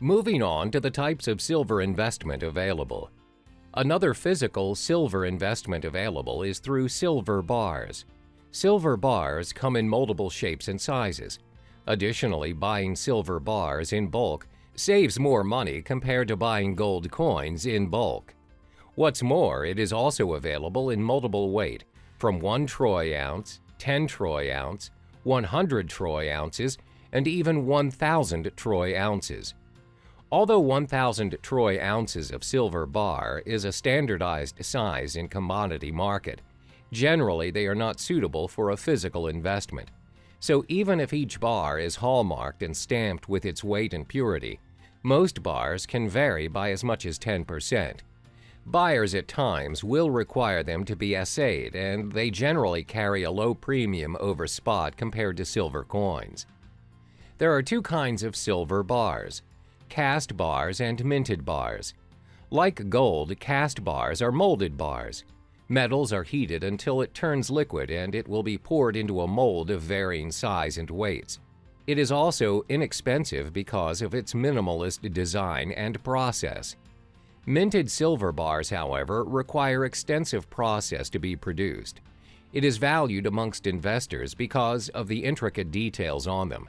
Moving on to the types of silver investment available. Another physical silver investment available is through silver bars. Silver bars come in multiple shapes and sizes. Additionally, buying silver bars in bulk saves more money compared to buying gold coins in bulk. What's more, it is also available in multiple weight, from 1 troy ounce, 10 troy ounce, 100 troy ounces, and even 1,000 troy ounces. Although 1,000 troy ounces of silver bar is a standardized size in commodity market, generally they are not suitable for a physical investment. So even if each bar is hallmarked and stamped with its weight and purity, most bars can vary by as much as 10%. Buyers at times will require them to be assayed, and they generally carry a low premium over spot compared to silver coins. There are two kinds of silver bars: cast bars and minted bars. Like gold, cast bars are molded bars. Metals are heated until it turns liquid and it will be poured into a mold of varying size and weights. It is also inexpensive because of its minimalist design and process. Minted silver bars, however, require extensive process to be produced. It is valued amongst investors because of the intricate details on them.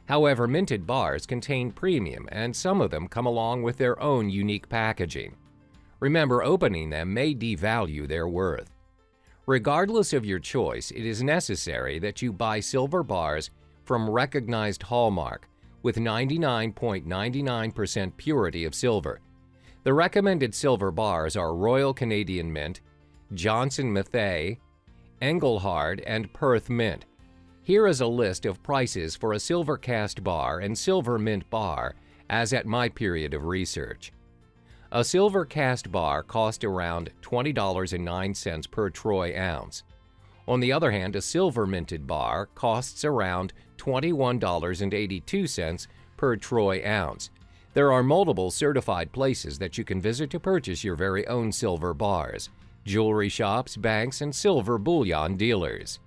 However, minted bars contain premium, and some of them come along with their own unique packaging. Remember, opening them may devalue their worth. Regardless of your choice, it is necessary that you buy silver bars from recognized hallmark with 99.99% purity of silver. The recommended silver bars are Royal Canadian Mint, Johnson Matthey, Engelhard, and Perth Mint. Here is a list of prices for a silver cast bar and silver mint bar as at my period of research. A silver cast bar cost around $20.09 per troy ounce. On the other hand, a silver minted bar costs around $21.82 per troy ounce. There are multiple certified places that you can visit to purchase your very own silver bars: jewelry shops, banks, and silver bullion dealers.